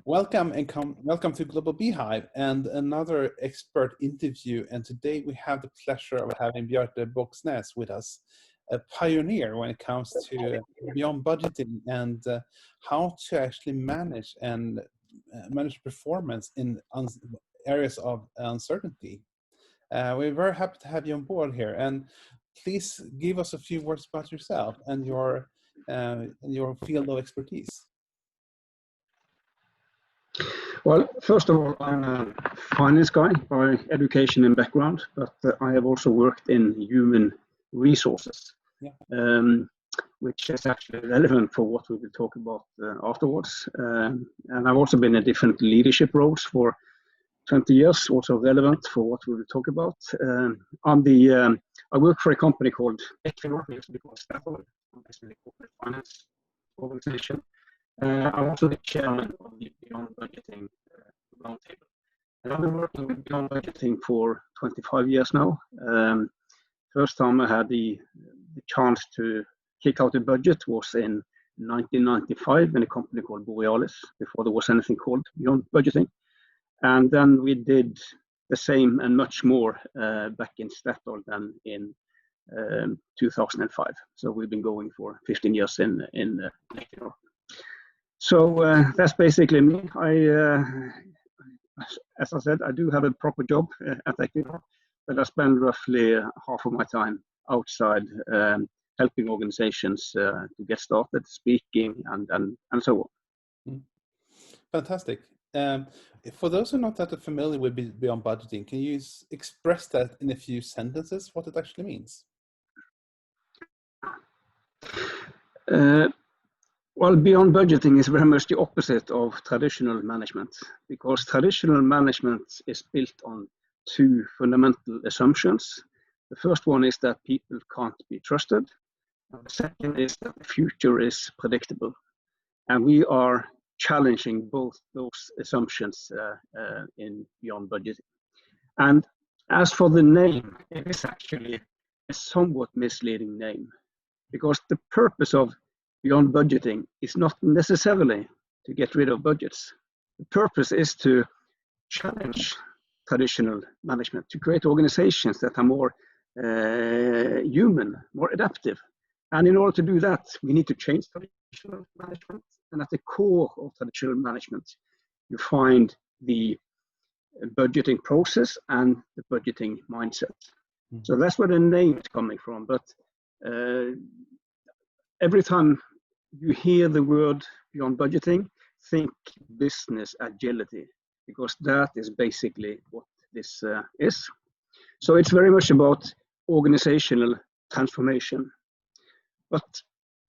Welcome to Global Beehive and another expert interview. And today we have the pleasure of having Bjarte Bogsnes with us, a pioneer when it comes to beyond budgeting and how to actually manage performance in areas of uncertainty. We're very happy to have you on board here, and please give us a few words about yourself and your field of expertise. Well, first of all, I'm a finance guy by education and background, but I have also worked in human resources, which is actually relevant for what we will talk about afterwards. And I've also been in different leadership roles for 20 years, also relevant for what we will talk about. I work for a company called Equinor, because that's basically a corporate finance organization. I'm also the chairman of the Beyond Budgeting Roundtable. And I've been working with Beyond Budgeting for 25 years now. First time I had the chance to kick out a budget was in 1995 in a company called Borealis, before there was anything called Beyond Budgeting. And then we did the same and much more back in Statoil than in 2005. So we've been going for 15 years in Equinor. So that's basically me. As I said, I do have a proper job at Equinor, but I spend roughly half of my time outside helping organizations to get started, speaking, and so on. Fantastic. For those who are not that familiar with Beyond Budgeting, can you express that in a few sentences, what it actually means? Well, beyond budgeting is very much the opposite of traditional management, because traditional management is built on two fundamental assumptions. The first one is that people can't be trusted. And the second is that the future is predictable. And we are challenging both those assumptions in Beyond Budgeting. And as for the name, it is actually a somewhat misleading name, because the purpose of Beyond Budgeting is not necessarily to get rid of budgets. The purpose is to challenge traditional management, to create organizations that are more human, more adaptive. And in order to do that, we need to change traditional management. And at the core of traditional management, you find the budgeting process and the budgeting mindset. So that's where the name is coming from. But every time you hear the word Beyond Budgeting, think business agility, because that is basically what this is. So it's very much about organizational transformation. But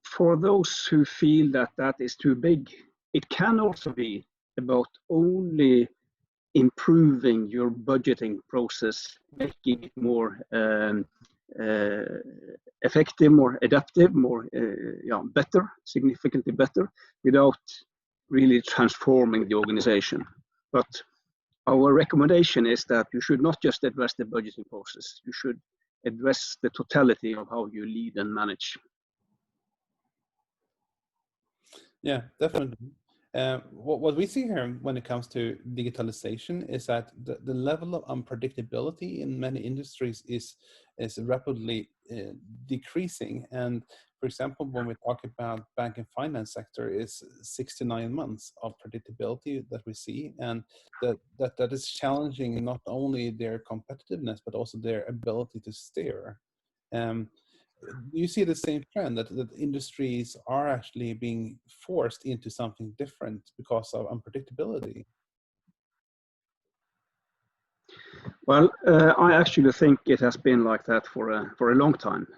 for those who feel that that is too big, it can also be about only improving your budgeting process, making it more effective, more adaptive, more better, significantly better, without really transforming the organization. But our recommendation is that you should not just address the budgeting process, you should address the totality of how you lead and manage. Yeah, definitely. What we see here when it comes to digitalization is that the level of unpredictability in many industries is rapidly decreasing. And for example, when we talk about bank and finance sector, is 6 to 9 months of predictability that we see, and that is challenging not only their competitiveness but also their ability to steer. Do you see the same trend that industries are actually being forced into something different because of unpredictability? Well, I actually think it has been like that for a long time.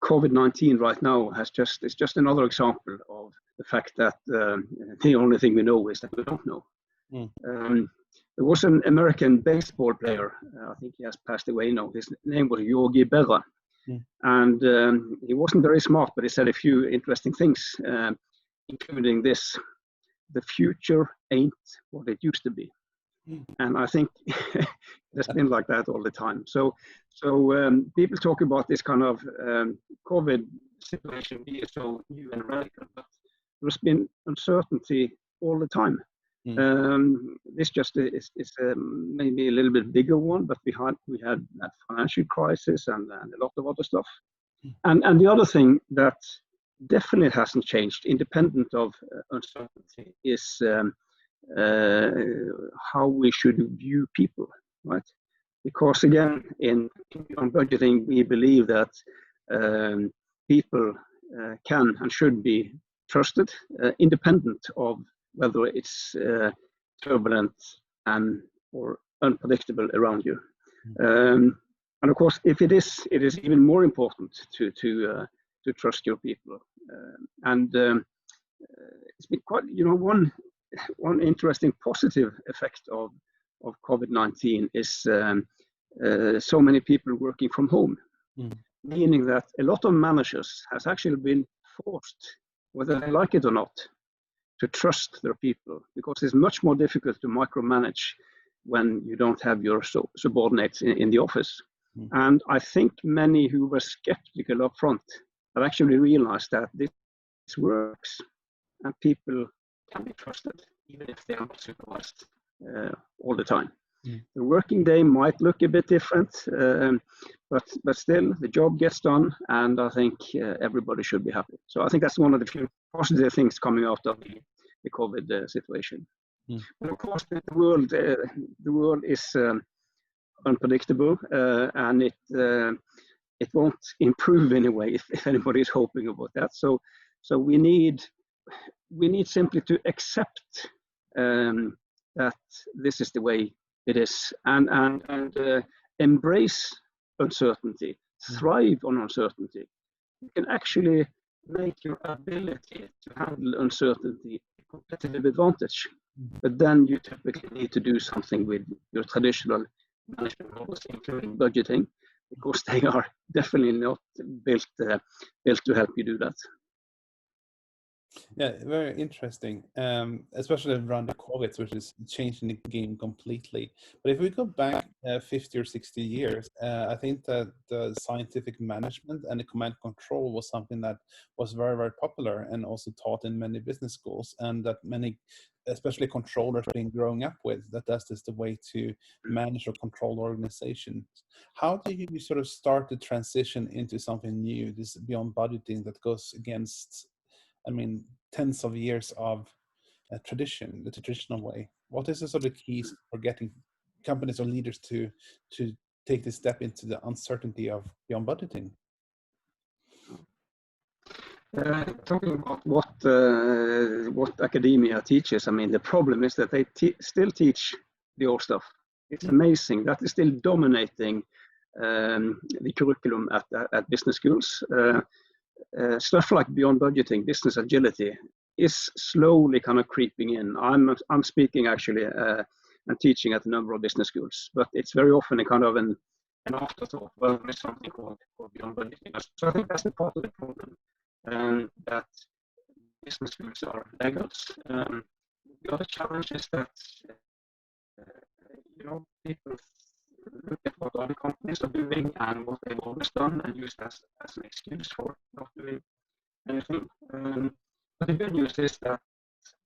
COVID-19 right now is just another example of the fact that the only thing we know is that we don't know. There was an American baseball player, I think he has passed away now. His name was Yogi Berra. And he wasn't very smart, but he said a few interesting things, including this: the future ain't what it used to be. And I think it's been like that all the time. So people talk about this kind of COVID situation being so new and radical, but there's been uncertainty all the time. This just is maybe a little bit bigger one, but we had that financial crisis and a lot of other stuff. And the other thing that definitely hasn't changed, independent of uncertainty, is how we should view people, right? Because again, on budgeting, we believe that people can and should be trusted, independent of whether it's turbulent or unpredictable around you. And of course, if it is even more important to trust your people. It's been quite, one interesting positive effect of COVID-19 is so many people working from home, meaning that a lot of managers has actually been forced, whether they like it or not, to trust their people, because it's much more difficult to micromanage when you don't have your subordinates in the office. And I think many who were skeptical up front have actually realized that this works and people can be trusted, even if they are not supervised all the time. The working day might look a bit different, but still the job gets done, and I think everybody should be happy. So I think that's one of the few positive things coming out of the COVID situation. But of course, the world is unpredictable, and it won't improve anyway if anybody is hoping about that. So we need simply to accept that this is the way it is, and embrace uncertainty, thrive on uncertainty. You can actually make your ability to handle uncertainty a competitive advantage, but then you typically need to do something with your traditional management models, including budgeting, because they are definitely not built to help you do that. Yeah, very interesting, especially around the COVID, which is changing the game completely. But if we go back 50 or 60 years, I think that the scientific management and the command control was something that was very, very popular and also taught in many business schools, and that many, especially controllers, been growing up with, that that's just the way to manage or control organizations. How do you sort of start the transition into something new, this beyond budgeting that goes against, I mean, tens of years of tradition, the traditional way? What is the sort of keys for getting companies or leaders to take this step into the uncertainty of beyond budgeting? Talking about what academia teaches, I mean, the problem is that they still teach the old stuff. It's amazing. That is still dominating the curriculum at business schools. Stuff like beyond budgeting, business agility, is slowly kind of creeping in. I'm speaking actually and teaching at a number of business schools, but it's very often a kind of an afterthought. Well, there is something called beyond budgeting. So I think that's the part of the problem, that business schools are laggards. The other challenge is that people look at what other companies are doing and what they've always done and use that as an excuse for not doing anything. But the good news is that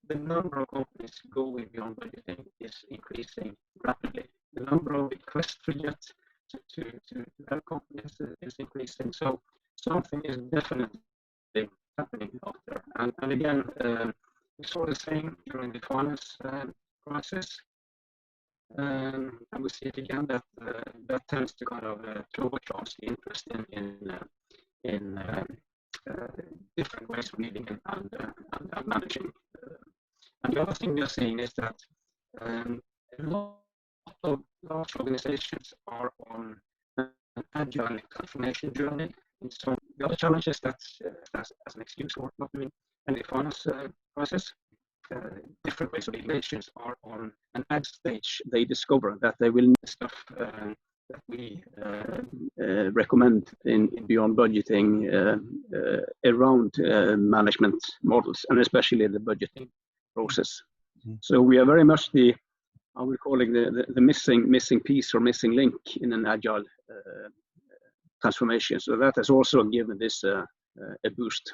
the number of companies going beyond budgeting is increasing rapidly. The number of requests for yet to help companies is increasing. So something is definitely happening out there. And again, we saw the same during the finance crisis. And we see it again that tends to kind of turbocharge the interest in different ways of leading and managing. And the other thing we are seeing is that a lot of large organizations are on an agile transformation journey. And so the other challenge is that as an excuse for not doing any finance process, different ways of organizations are on an ad stage. They discover that they will need stuff that we recommend in beyond budgeting around management models, and especially the budgeting process. So we are very much I would call it the missing piece or missing link in an agile transformation. So that has also given this a boost.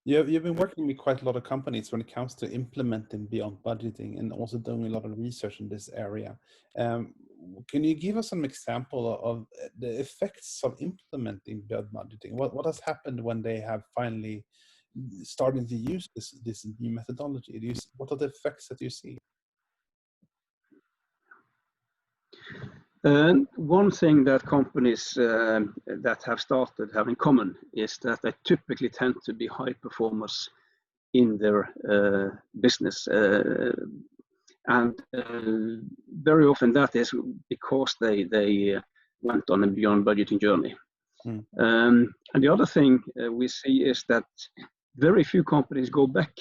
You've been working with quite a lot of companies when it comes to implementing beyond budgeting and also doing a lot of research in this area. Can you give us some example of the effects of implementing beyond budgeting? What has happened when they have finally started to use this new methodology? What are the effects that you see? One thing that companies that have started have in common is that they typically tend to be high performers in their business. And very often that is because they went on a beyond budgeting journey. And the other thing we see is that very few companies go back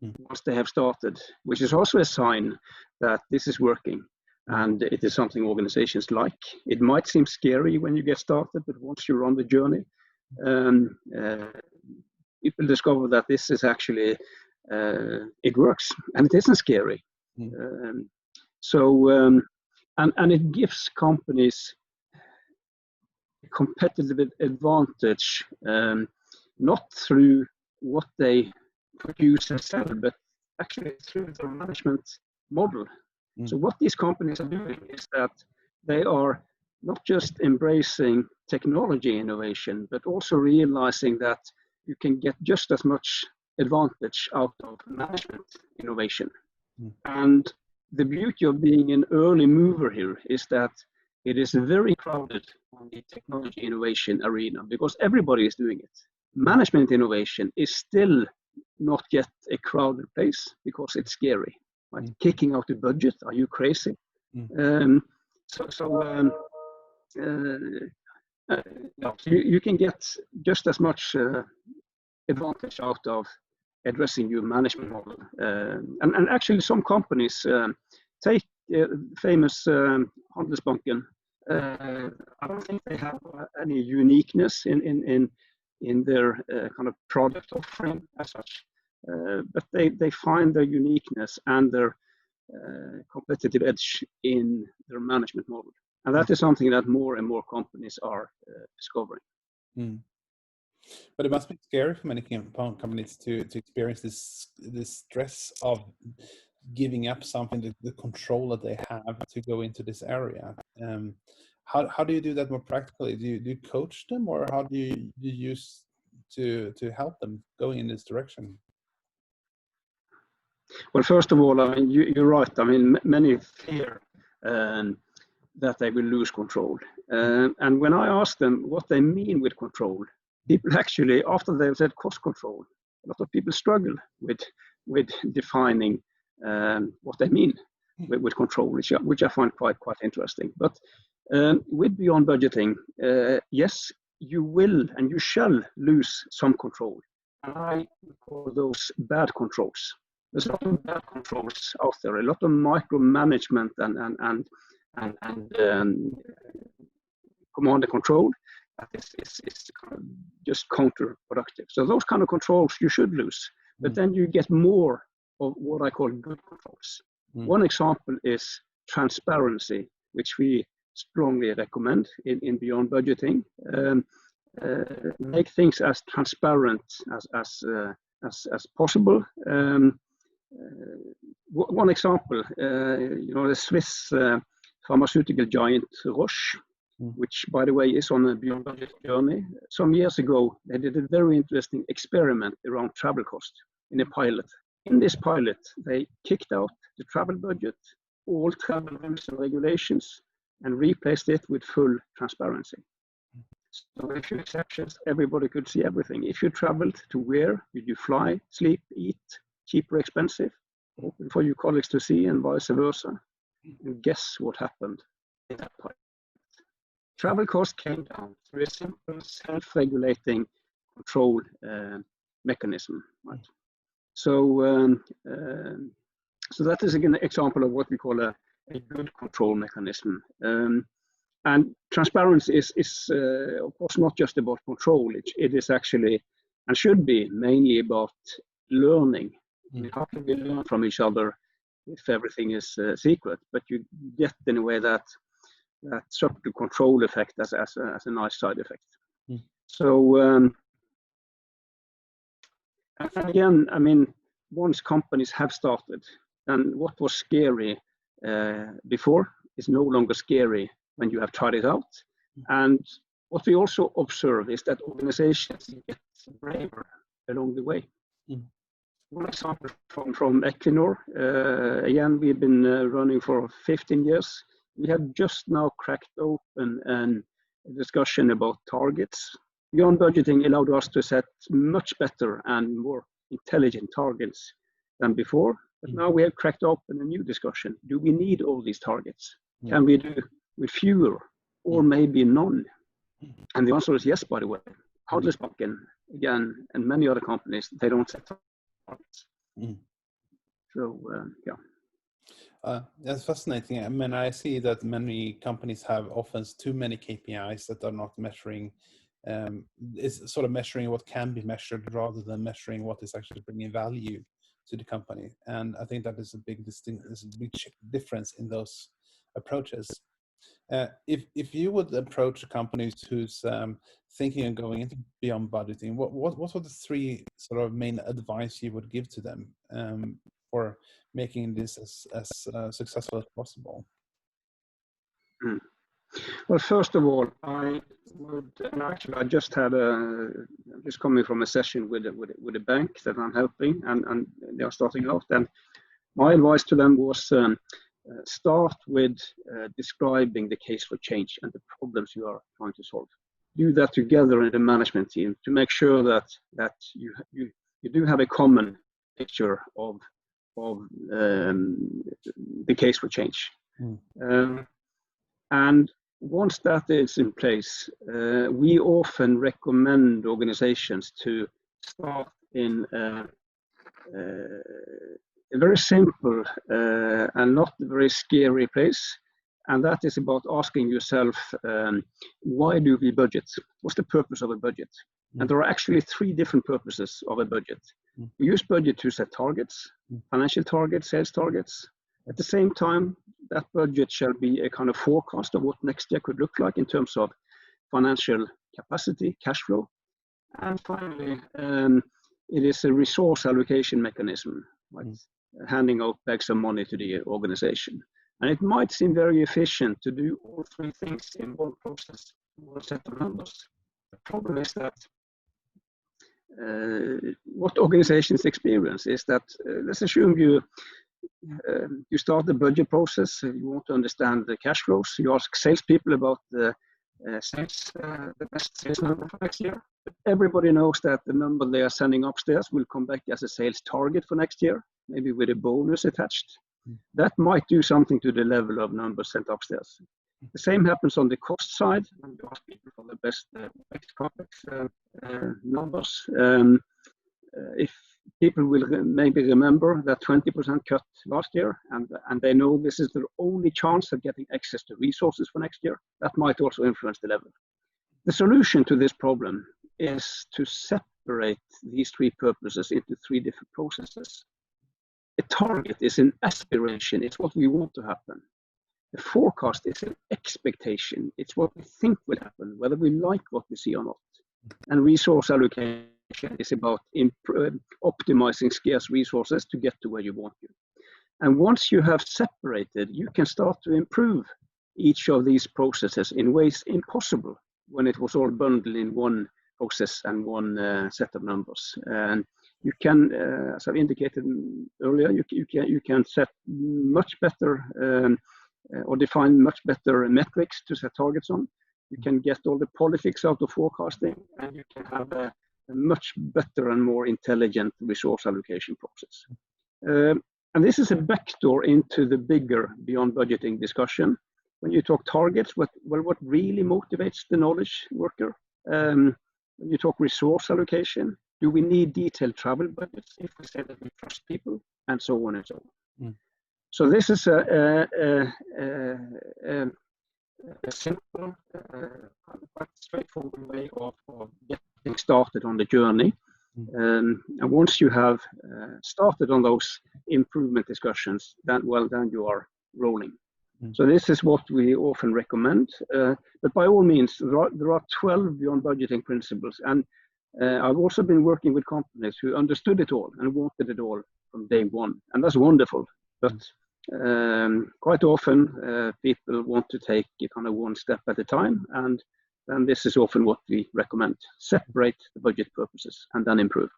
once they have started, which is also a sign that this is working. And it is something organizations like. It might seem scary when you get started, but once you're on the journey, people discover that this is actually, it works, and it isn't scary. And it gives companies a competitive advantage, not through what they produce and sell, but actually through their management model. So what these companies are doing is that they are not just embracing technology innovation, but also realizing that you can get just as much advantage out of management innovation. And the beauty of being an early mover here is that it is very crowded on the technology innovation arena because everybody is doing it. Management innovation is still not yet a crowded place because it's scary. Right? Kicking out the budget, are you crazy? You can get just as much advantage out of addressing your management model. And actually some companies take famous Handelsbanken. I don't think they have any uniqueness in their kind of product offering as such. But they find their uniqueness and their competitive edge in their management model. And that is something that more and more companies are discovering. But it must be scary for many companies to experience this stress of giving up something, the control that they have to go into this area. How do you do that more practically? Do you coach them, or how do you use to help them going in this direction? Well, first of all, I mean, you're right. I mean, many fear that they will lose control. And when I ask them what they mean with control, people actually, after they've said cost control, a lot of people struggle with defining what they mean with control, which I find quite interesting. But with beyond budgeting, yes, you will and you shall lose some control. And I call those bad controls. There's a lot of bad controls out there, a lot of micromanagement and command and control that is kind of just counterproductive. So those kind of controls you should lose, but then you get more of what I call good controls. One example is transparency, which we strongly recommend in beyond budgeting. Make things as transparent as possible. One example, the Swiss pharmaceutical giant Roche, which, by the way, is on a beyond budget journey. Some years ago, they did a very interesting experiment around travel cost in a pilot. In this pilot, they kicked out the travel budget, all travel rules and regulations, and replaced it with full transparency. So with a few exceptions, everybody could see everything. If you traveled, to where did you fly, sleep, eat, cheap or expensive, open for your colleagues to see, and vice versa. And guess what happened in that pilot? Travel costs came down through a simple self-regulating control mechanism. Right? So that is an example of what we call a good control mechanism. And transparency is of course not just about control. It is actually, and should be, mainly about learning. How can we learn from each other if everything is secret? But you get in a way that subtle control effect as a nice side effect. So And again, I mean, once companies have started, then what was scary before is no longer scary when you have tried it out. And what we also observe is that organizations get braver along the way. One example from Equinor, again, we've been running for 15 years. We have just now cracked open a discussion about targets. Beyond budgeting allowed us to set much better and more intelligent targets than before. But now we have cracked open a new discussion. Do we need all these targets? Can we do with fewer or maybe none? And the answer is yes, by the way. Handelsbanken, again, and many other companies, they don't set targets. So, yeah. That's fascinating. I mean, I see that many companies have often too many KPIs that are not measuring. It's sort of measuring what can be measured rather than measuring what is actually bringing value to the company. And I think that is a big difference in those approaches. If you would approach companies who's thinking of going into beyond budgeting, what are the three sort of main advice you would give to them for making this as successful as possible? Well, first of all, I just had just coming from a session with a bank that I'm helping, and they are starting out. And my advice to them was start with describing the case for change and the problems you are trying to solve. Do that together in the management team to make sure that you do have a common picture of the case for change. And once that is in place, we often recommend organizations to start in a very simple and not very scary place. And that is about asking yourself, why do we budget? What's the purpose of a budget? And there are actually three different purposes of a budget. We use budget to set targets, financial targets, sales targets. At the same time, that budget shall be a kind of forecast of what next year could look like in terms of financial capacity, cash flow. And finally, it is a resource allocation mechanism, like handing out bags of money to the organization. And it might seem very efficient to do all three things in one process, one set of numbers. The problem is that what organizations experience is that, let's assume you start the budget process, you want to understand the cash flows, you ask salespeople about the best sales number for next year. But everybody knows that the number they are sending upstairs will come back as a sales target for next year, maybe with a bonus attached. That might do something to the level of numbers sent upstairs. The same happens on the cost side. And you ask people for the best CapEx numbers. If people will maybe remember that 20% cut last year, and they know this is their only chance of getting access to resources for next year, that might also influence the level. The solution to this problem is to separate these three purposes into three different processes. A target is an aspiration, it's what we want to happen. The forecast is an expectation, it's what we think will happen, whether we like what we see or not. And resource allocation is about optimizing scarce resources to get to where you want to. And once you have separated, you can start to improve each of these processes in ways impossible when it was all bundled in one process and one set of numbers. And you can, as I've indicated earlier, you can set much better or define much better metrics to set targets on. You can get all the politics out of forecasting, and you can have a much better and more intelligent resource allocation process. And this is a backdoor into the bigger beyond budgeting discussion. When you talk targets, what really motivates the knowledge worker? When you talk resource allocation, do we need detailed travel budgets if we say that we trust people, and so on and so on. So this is a simple, quite straightforward way of getting started on the journey. And once you have started on those improvement discussions, then you are rolling. So this is what we often recommend. But by all means, there are 12 beyond budgeting principles, and I've also been working with companies who understood it all and wanted it all from day one, and that's wonderful. But quite often, people want to take it kind of one step at a time, and then this is often what we recommend: separate the budget purposes and then improve.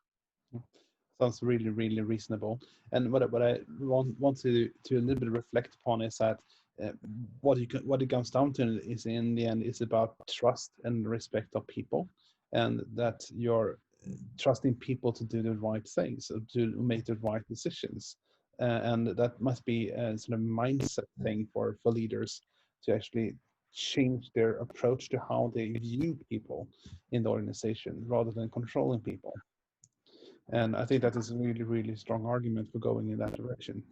Sounds really, really reasonable. And what I want to a little bit reflect upon is that what it comes down to is, in the end, is about trust and respect of people, and that you're trusting people to do the right things, to make the right decisions, and that must be a sort of mindset thing for leaders to actually change their approach to how they view people in the organization rather than controlling people. And I think that is a really, really strong argument for going in that direction.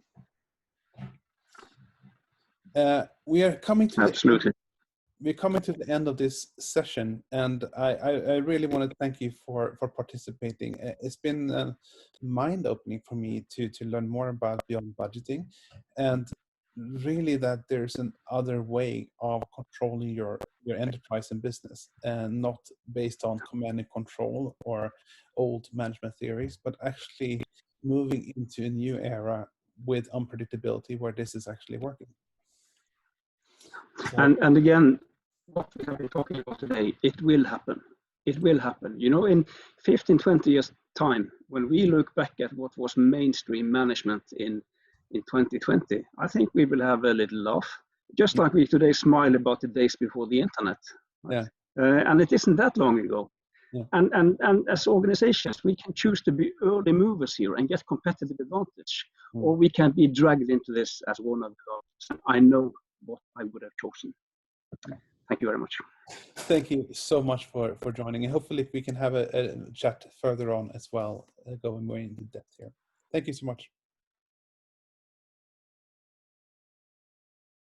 We are coming to Absolutely. we're coming to the end of this session, and I really want to thank you for participating. It's been mind-opening for me to learn more about beyond budgeting, and really that there's an other way of controlling your enterprise and business, and not based on command and control or old management theories, but actually moving into a new era with unpredictability where this is actually working. So, and again, what we have been talking about today, it will happen. It will happen. You know, in 15, 20 years time, when we look back at what was mainstream management in 2020, I think we will have a little laugh, just like we today smile about the days before the internet. Right? Yeah. And it isn't that long ago. Yeah. And as organizations, we can choose to be early movers here and get competitive advantage, or we can be dragged into this as one of the. I know what I would have chosen. Thank you very much. Thank you so much for joining, and hopefully we can have a chat further on as well, going more into depth here. Thank you so much.